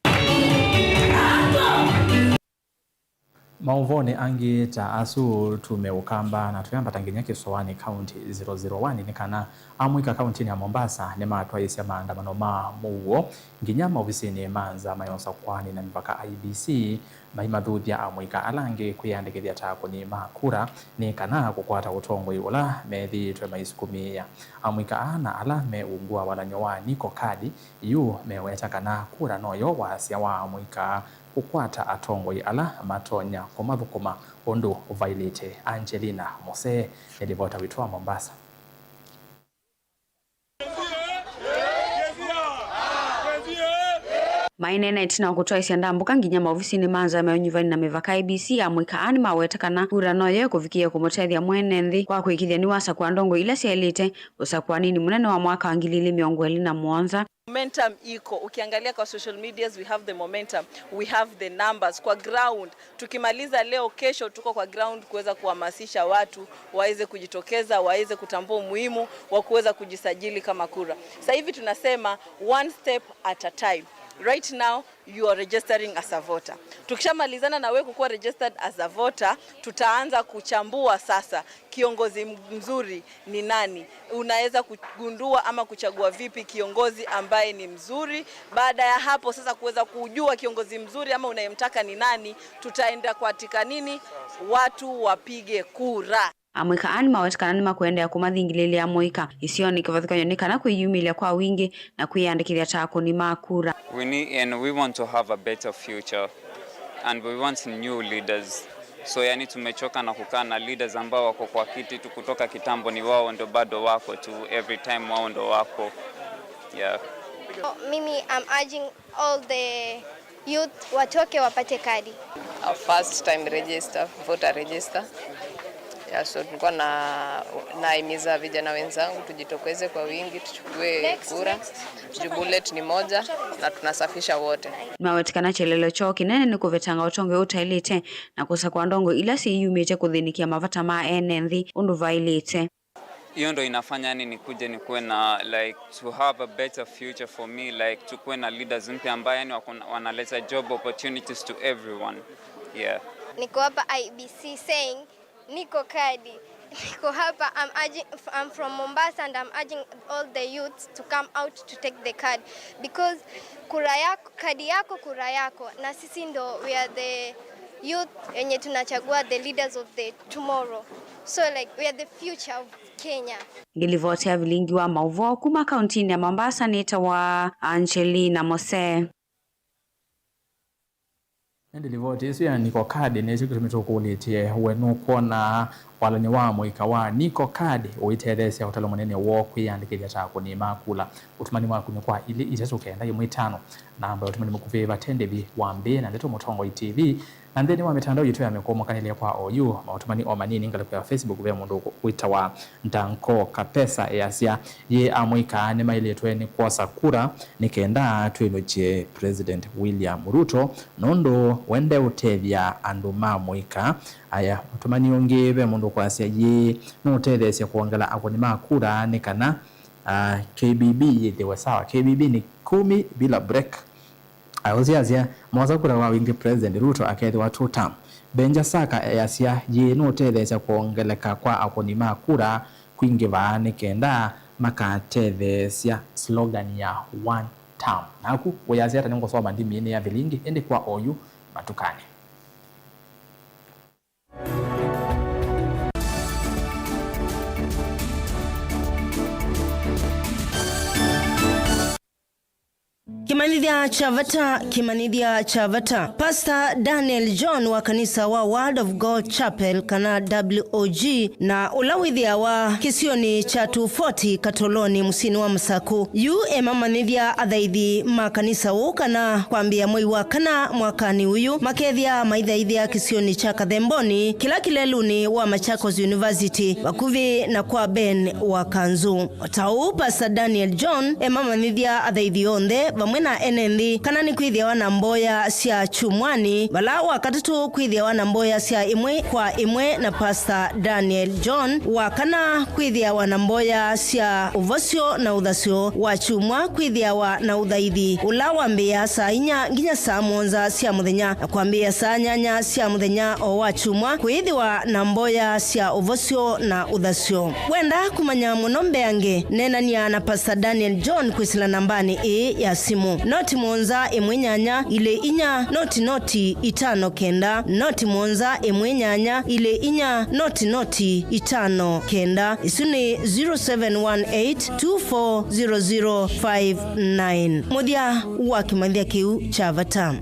Mauvone angi ta asu tumeukamba na tuyamba tanginya Kisowani County 001 nikana amwika county ya Mombasa ne matwa yese maandamano ma muwo nginyama ofisini manza mayonsa kwani na mpaka IBC maimadhudia amwika alange kuyandikithia tako ni makura ni kana kukwata utongo iwola methi twe maisukumia amwika ana ala me ungua wala nyowa niko kadi yu meweta kana kura noyo wasia wa amwika kukwata atongo ala matonya komathukuma ondo Violet Angelina Mose elivota witwa Mombasa. Mainene itina kutoa isianda mbuka nginyama ofisini manza mayonyuvani na mevaka IBC amwika ani mawetakana kura noyo kufikia kumotethia mwene nthi kwa kuikithia ni wasa kwa ndongo ila sielite usakwa nini munene wa mwaka wa 2027. Momentum iko, ukiangalia kwa social medias we have the momentum, we have the numbers kwa ground. Tukimaliza leo, kesho tuko kwa ground kuweza kuhamasisha watu waweze kujitokeza, waweze kutambua umuhimu wa kuweza kujisajili kama kura. Sasa hivi tunasema one step at a time. Right now you are registering as a voter. Tukishamalizana na wewe kukuwa registered as a voter, tutaanza kuchambua sasa kiongozi mzuri ni nani. Unaweza kugundua ama kuchagua vipi kiongozi ambaye ni mzuri. Baada ya hapo sasa kuweza kujua kiongozi mzuri ama unayemtaka ni nani, tutaenda katika nini, watu wapige kura. Amwika ani mawetakana ni makuendea kumathingilili ya mwika isio ni kivathikanyonekana kuiyumilia kwa wingi na kuiandikithia tako ni makura. We want to have a better future and we want new leaders. So yani tumechoka na kukaa na leaders ambao wako kwa kiti tu kutoka kitambo, ni wao ndo bado wako tu, every time wao ndo wako. Yeah. Mimi I'm urging all the youth watoke wapate kadi. Our first time register, voter register. Yeah, so tulikuwa naimiza vijana wenzangu tujitokeze kwa wingi tuchukue kura. Bullet ni moja na tunasafisha wote. Mawetikana chelelo choo kinene ni kuvetanga utonge utailite na kusa kwa ndongo ila si yumite kuthinikia mavata ma enenthi undu Violet. Hiyo ndo inafanya ni kuje ni kuwe na like to have a better future for me, like tukuwe na leaders mpya ambao yani wanaleta job opportunities to everyone. Yeah. Niko hapa IBC saying niko kadi. Niko hapa, I'm from Mombasa and I'm urging all the youths to come out to take the card because kura yako, kadi yako kura yako, na sisi ndo we are the youth yenye tunachagua the leaders of the tomorrow. So like we are the future of Kenya. Ngilivotea vilingi wa Mauvo kuma kauntini ya Mombasa nita wa Angelina Mose. Ndilivote isia niko kadi necho kutukulitie wenu kona wala ni wa mwika wa niko kadi uitethesia utalo munene wo kwiyandikithia tako ni makula utumani waku ni kwa ili itatokenda imwitano namba utumani mukuviva tendevi wambe na ndeto mutongo TV na ndeni wa mitandao yitu ya mikomo kanile kwa OU utumani omanini ngale kwa Facebook ve mundu kuita wa Ndanko Kapesa yasia ye amwika ni maile tweni kwa kura nikenda twiloche President William Ruto nondo wende utethia andu mamwika aya utumani ongeve mundu kwasia ye no tethesia kuongela akoni makura nikana KBB yedewa sawa KBB ni 10 bila break ayozia mwaza kura wa wingi President Ruto akethi wa 2 term Benja Saka yasia ye no tethesia kuongeleka kwa akoni makura kwingi vaane kenda makatethesia slogan ya 1 term naku weyazia tanengo soma ndimi ine ya vilingi ende kwa OU matukani. Kimanithia Chavata. Pastor Daniel John wa kanisa wa Word of God Chapel kana WOG na ulawithia wa kisioni cha 240 Katoloni musini wa Msaku yu emamanithia athaithi makanisa ukana kwambia mwei wa kana mwakani uyu makethia maithaithia kisioni cha Kathemboni kila kileluni wa Machakos University wakuvi na kwa Ben wa Kanzu. Tau Pastor Daniel John emamanithia athaithi onthe vamwe na na enendi kana ni kwithia wana mboya cia chumwani bala wakatatu kwithia wana mboya cia imwe kwa imwe na Pastor Daniel John wakana kwithia wana mboya cia uvosio na uthasio wa chumwa kwithia wa na uthaithi ula wambia saa 4 nginya saa 7 cia muthenya na kwambia saa 8 cia muthenya o wa chumwa kwithiwa na mboya cia uvosio na uthasio. Wenda kumanya muno mbeange nenania na Pastor Daniel John kwisila nambani ya simu noti monza imwenyanya ile inya noti 5 noti monza imwenyanya ile inya noti 5 kenda isuni 0718240059 mudia wa kimandhia kiu cha Vatam.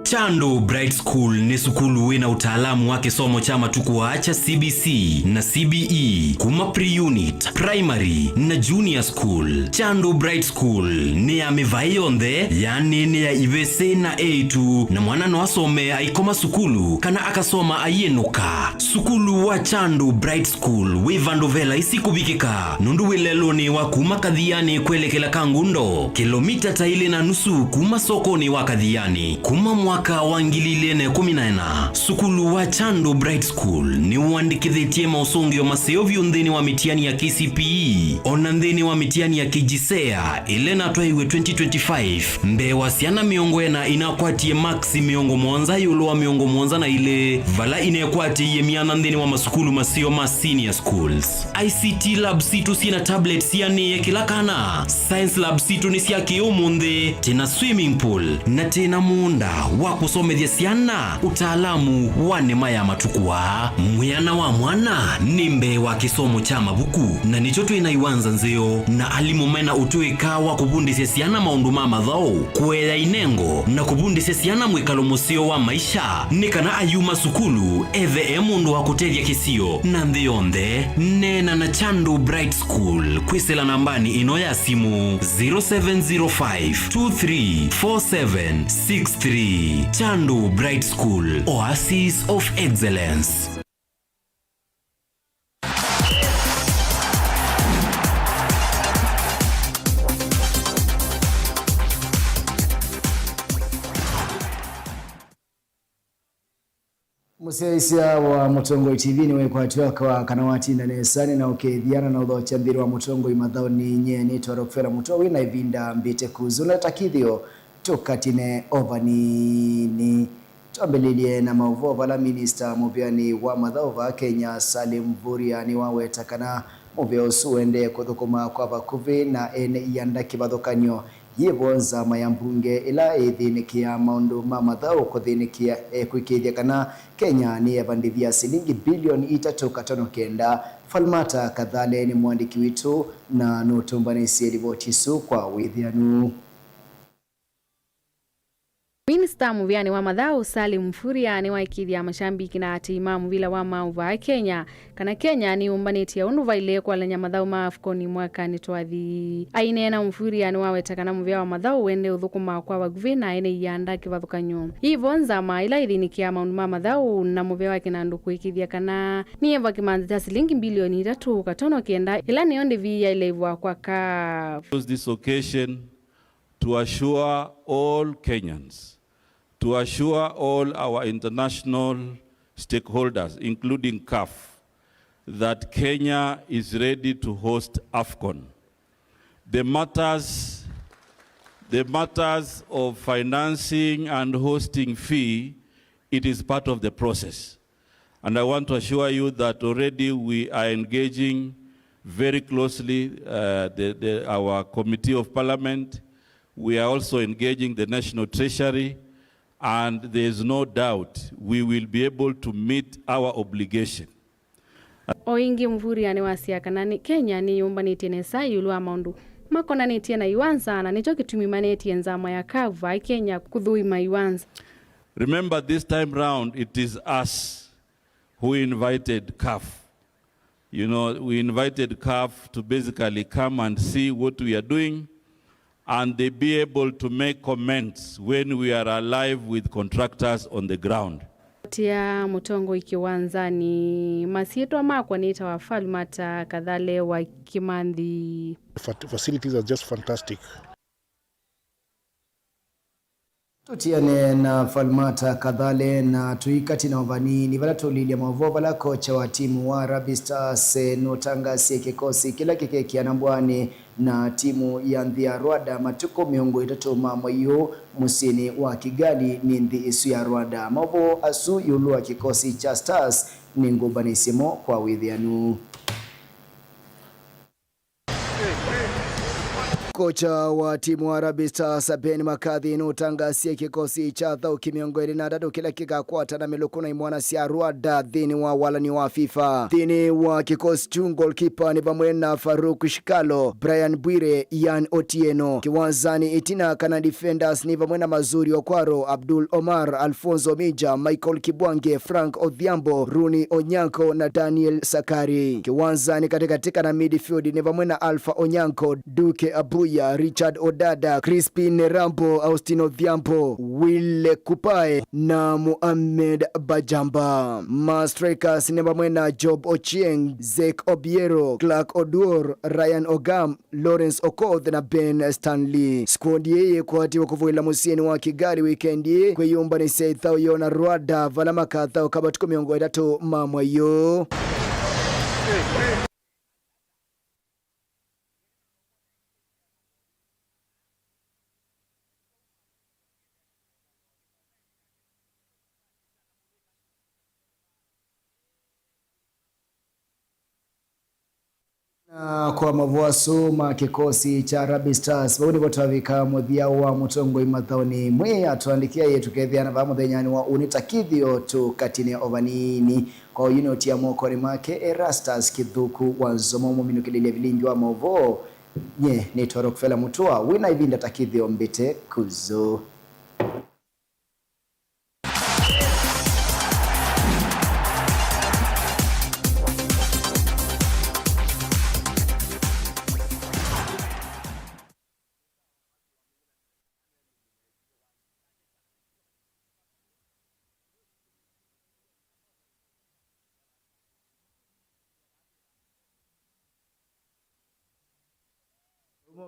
Chando Bright School ni sukulu wina utaalamu wake somo chama tukuacha CBC na CBE kuma pre-unit, primary na junior school. Chando Bright School ni ya mevayonde yani ni ya ivese na A2 na mwana no asome aikoma sukulu kana akasoma ayenuka. Sukulu wa Chando Bright School wevandovela isikubikika nundu wileloni wa kuma kadhiani kwelekela Kangundo kilomita taili na nusu kuma sokoni wa kadhiani kuma mwaka wangililene 14. Sukulu wa Chando Bright School ni uandikithĩtie mausongio maseo vyundheni wa mitiani ya KCPE onandheni wa mitiani ya KJSEA ilena twaiwe 2025 mbe wasiana miongo ena inakwatie maxi miongo mwanza yulo wa miongo mwanza na ile vala inekwatie mianandheni wa masukulu maseo ma senior schools. ICT lab situ sina tablets yani kila kana. Science lab situ ni siya kiumunde tena swimming pool na tena munda wa kusomethia ciana utaalamu wa nema ya matukua. Mwiana wa mwana nimbe wa kisomo cha mabuku na nicho twinaiwanza nzeo na alimu mena utuika wa kubundisya ciana maundu ma mathau kuela inengo na kubundisya ciana mwikalo musio wa maisha nikana ayuma sukulu ethe mundu wa kutethia kisio na nthionthe nena na Chando Bright School kwisela nambani ino ya simu 0705234763. Chando Bright School, Oasis of Excellence. Museisia wa Mutongo TV ni wekwatiwa kwa kanawati na nesani na ukethiana na udhocha mbiru wa Mutongo imathao ni nye ni twarokfera Mutowi na ibinda mbite kuzula takithio tukatine ovanini tuambelilie na mauvo vala minister mubiani wa mathao Kenya Salim Mvurya ni wawetakana muvya usuende kuthukuma kwa vakuvi na ene ianda kivathukanyo yibonza mayambunge ila ithinikia maundu ma mathau kuthinikia kwikithia kana Kenya ni evandithia silingi bilioni 3.59. Falmata Kadhale ni mwandiki witu na nutumbanisi rivotisu kwa withianu. Minister muvyani wa mathau Salim Mvurya ni waikithia mashambiki na atima muvila wa mauva Kenya kana Kenya ni umbanitia undu vaile kwa lenya mathau ma afkoni mwaka ni twathi. Ainena Mvurya ni wawetakana muvya wa mathau wende uthukuma kwa vaguvi na ene ianda kivathukanyo ivo nzama ila ithinikia maundu ma mathau na muvya wa kinandu kuikithia kana ni eva kimanzita silingi bilioni 3.59 ila ni onde via ile ivwa kwa ka. This occasion to assure all Kenyans, to assure all our international stakeholders, including CAF, that Kenya is ready to host AFCON. The matters of financing and hosting fee, it is part of the process. And I want to assure you that already we are engaging very closely our Committee of Parliament. We are also engaging the National Treasury, and there is no doubt we will be able to meet our obligation. Oingi Mvurya ni wasiakana ni Kenya ni yumbanitie nesa yulua maundu makonanitie na iwanza na nicho kitumimanetie nzama ya kava Kenya kuthuima iwanza. Remember, this time round it is us who invited CAF. You know, we invited CAF to basically come and see what we are doing, and they be able to make comments when we are alive with contractors on the ground. Tia Mutongo ikiwanza ni masieto makwa nita wa Falmata Kadhale wa Kimandhi. Facilities are just fantastic. Tutiane na Falmata Kadhale na tuikati na ovanini vala tulilia mavoba la kocha wa timu wa Harambee Stars notangasie kikosi kila kike anambwani na timu ya Nthia Rwanda matuko miongo itatu mamayo musini wa Kigali ni Nthi isu ya Rwanda mavo asu yulua kikosi cha Stars ni ngumbanisimo kwa withianu. Kocha wa timu wa Harambee Stars Ben Makadhi notangasie kikosi cha thauki miongo iri na tatu kila kikakwata na milukuna imwana cia Rwanda thini wa walani wa FIFA. Thini wa kikosi chung goalkeeper ni vamwe na Faruk Shikalo, Brian Bwire, Ian Otieno. Kiwanzani itina kana defenders ni vamwe na Mazuri Okwaro, Abdul Omar, Alfonso Mija, Michael Kibwange, Frank Odhiambo, Runi Onyanko na Daniel Sakari. Kiwanzani katika na midfield ni vamwe na Alpha Onyanko, Duke Abu ya Richard Odada, Crispin Rambo, Austino Odhiambo, Wille Kupae na Muhammad Bajamba. Strikers ni vamwena Job Ochieng, Zek Obiero, Clark Oduor, Ryan Ogam, Lawrence Okoth na Ben Stanley. Squad yeye kwa hati wakufuila musieni wa Kigali weekend ye kwe yumba ni seithao yona Rwanda valama kathao kabatuko miongo idatu mamwayo. Kwa mavuaso ma kikosi cha Harambee Stars bauni botavika muthia wa mutongo imathoni mwe atuandikia yetu kethiana va muthenyani wa unitakithio tukatine ovanini kwa unit ya mokori make Erastus Kithuku wa Nzomo muminukililia vilingi wa movo nye ni Rockefeller Mutua wina ivinda takithio mbite kuzo.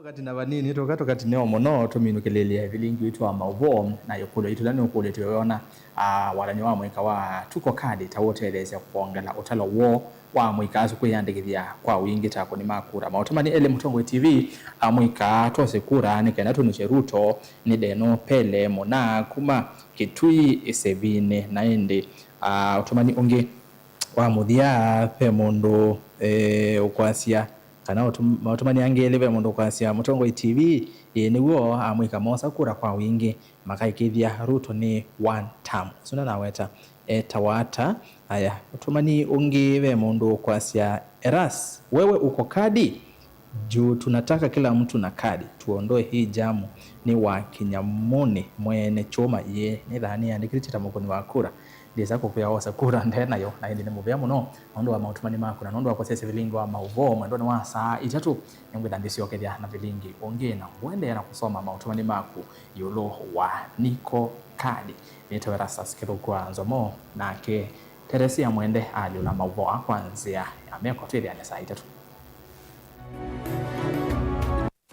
Kati na vanini tokato kati neo mono tuminukelelia vilingi witu wa mauvo na yokulo itulani ukule tuyoona walani wa mwika wa tuko kadi tawoteleza kuongela utalo wo wa mwika asu kuyandikithia kwa wingi tako ni makura mautumani ele Mutongo TV mwika tose kura nikenda tunuche Ruto ni Deno Pele Mona Kuma Kitui Isebine naende utumani unge wa muthia pe mundu ukwasia kana utumani angeleve mundu kwasia Mutongo TV niguo amwika mosa kura kwa wingi makaikithia Ruto ni one term suna naweta tawata aya utumani ungive mundu kwasia Eras wewe uko kadi juu tunataka kila mtu na kadi tuondoe hii jamu ni wa Kinyamuni mwene choma ye ni dhani andikirichita mukoni wa kura ndeza kuya osa kura ndena yo na ndi muvya muno nondo wa mautumani mako na nondo wa kosese vilingi wa mauvo mwendo ni wa saa itatu ngwe ndisi yokedia na vilingi onge na wende na kusoma mautumani mako yulo wa niko kadi nitawera saskero kwa Nzomo na ke Teresia mwende ali na mauvo akwanzia ameko tili ya saa itatu.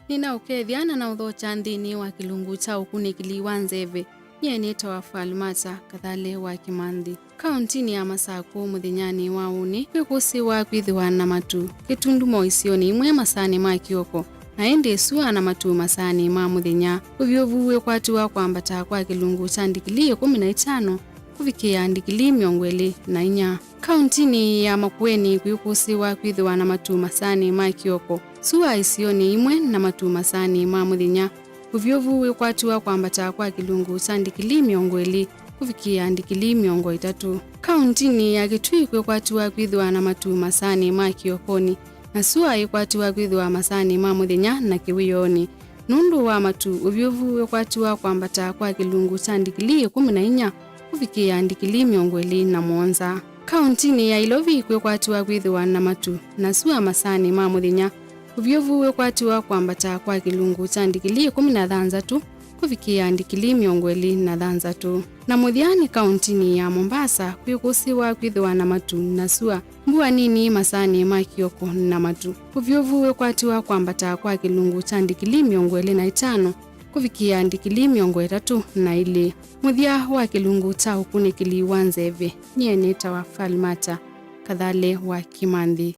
Nina ukethiana na uthocha nthini wa kilungu cha ukunikiliwa Nzeve nyeneta wa Falmata Kadhale wa Kimanthi kauntini ya Masako muthenyani wa uni kwikusi wa kwithiwa na matu kitundu moisioni imwe masani ma Kioko na ende suwa na matu masani ma muthenya uvyovuwe kwatiwa kwambata kwa kilungu cha ndikili 15 kufikia ndikili 24 kauntini ya Makueni kwikusi wa kwithiwa na matu masani ma Kioko suwa isioni imwe na matu masani ma muthenya uvyovuwe kwatiwa kwambata kwa kilungu cha ndikili 20 kufikia ndikili 30 kauntini ya Kitui kwatiwa kwithiwa na matu masani ma Kiokoni na suwa ikwatiwa kwithiwa masani ma muthenya na Kiwioni nundu wa matu uvyovuwe kwatiwa kwambata kwa kilungu cha ndikili 14 kufikia ndikili 27 kauntini ya Ilovi kwatiwa kwithiwa na matu na suwa masani ma muthenya uvyovuwe kwatiwa kwambata kwa kilungu cha ndikili 13 kufikia ndikili 23 na muthiani kauntini ya Mombasa kwikusiwa kwithiwa na matu na suwa mbua nini masani ma Kioko na matu uvyovuwe kwatiwa kwambata kwa kilungu cha ndikili 25 kufikia ndikili 32 muthia wa kilungu ta ukunikili wanzeve nieneta wa Falmata Kathale wa Kimanthi.